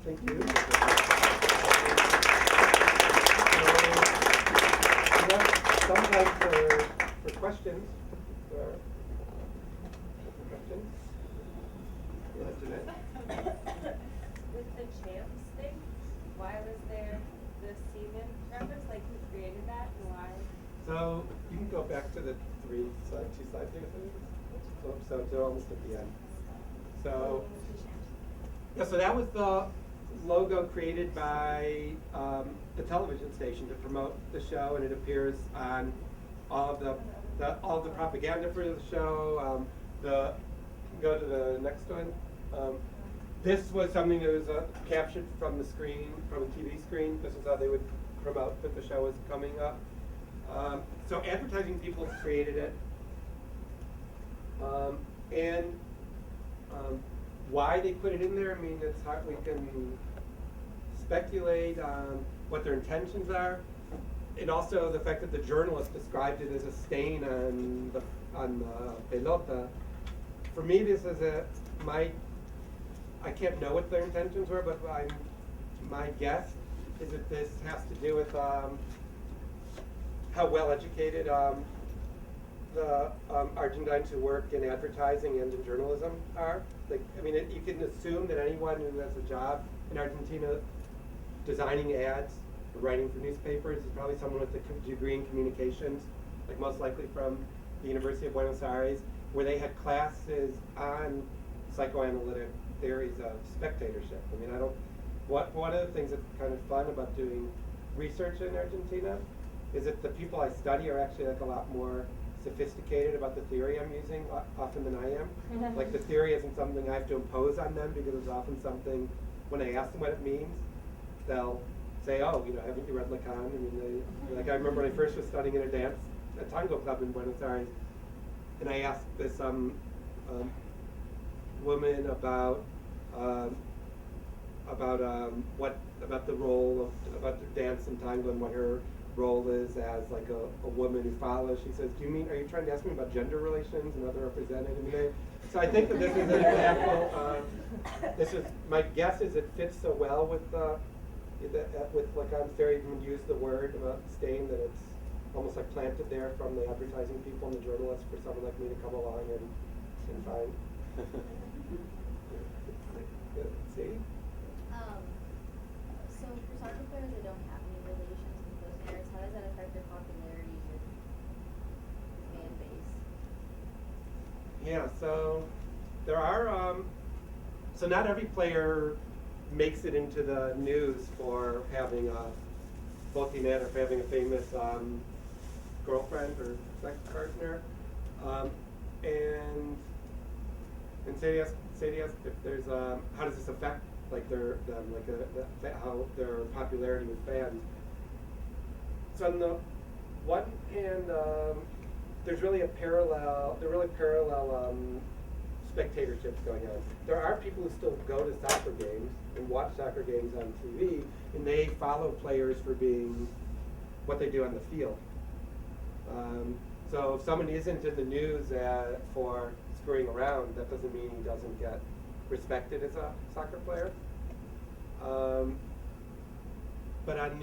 Thank you. So, some time for questions. Questions? With the champs thing, why was there the semen reference? Like, who created that and why? So you can go back to the two slides here. So they're almost at the end. So yeah, so that was the logo created by the television station to promote the show, and it appears on all of the propaganda for the show. Go to the next one. This was something that was captured from the screen, from a TV screen. This is how they would promote that the show was coming up. So advertising people created it. And why they put it in there, I mean, it's hard, we can speculate on what their intentions are. And also the fact that the journalist described it as a stain on the pelota. For me, this is I can't know what their intentions were, but my guess is that this has to do with how well educated the Argentines who work in advertising and in journalism are. Like, I mean, you can assume that anyone who has a job in Argentina designing ads or writing for newspapers is probably someone with a degree in communications, like most likely from the University of Buenos Aires, where they had classes on psychoanalytic theories of spectatorship. I mean, one of the things that's kind of fun about doing research in Argentina is that the people I study are actually like a lot more sophisticated about the theory I'm using often than I am. Like, the theory isn't something I have to impose on them, because it's often something, when I ask them what it means, they'll say, oh, haven't you read Lacan? I mean, like, I remember when I first was studying in a tango club in Buenos Aires, and I asked this woman about the role about the dance and tango and what her role is as like a woman who follows. She says, are you trying to ask me about gender relations and other representative? So I think that this is an example. My guess is it fits so well with Lacan's theory. Even use the word about stain, that it's almost like planted there from the advertising people and the journalists for someone like me to come along and find. See? So for soccer players that don't have any relations with those parents, how does that affect their popularity with fan base? Yeah, so there are, so not every player makes it into the news for having a botinera, or for having a famous girlfriend or sex partner. And Sadie asked if there's how does this affect like how their popularity with fans. So on the one hand, there's really parallel spectatorships going on. There are people who still go to soccer games and watch soccer games on TV, and they follow players for being what they do on the field. So if someone isn't in the news for screwing around, that doesn't mean he doesn't get respected as a soccer player. But on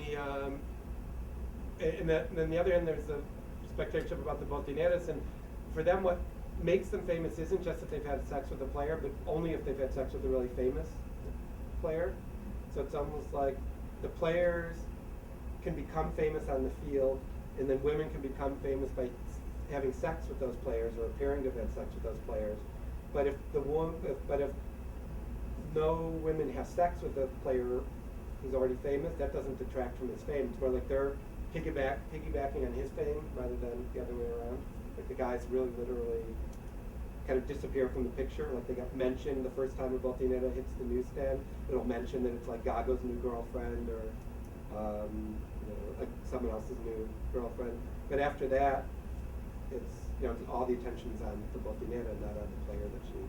then the other end, there's the spectatorship about the botineras, and for them, what makes them famous isn't just that they've had sex with a player, but only if they've had sex with a really famous player. So it's almost like the players can become famous on the field, and then women can become famous by having sex with those players or appearing to have had sex with those players. But if no women have sex with a player who's already famous, that doesn't detract from his fame. It's more like they're piggybacking on his fame rather than the other way around. Like, the guys really literally kind of disappear from the picture. Like, they got mentioned the first time a botinera hits the newsstand. It'll mention that it's like Gago's new girlfriend or like someone else's new girlfriend. But after that, it's all the attention's on the botinera, not on the player that she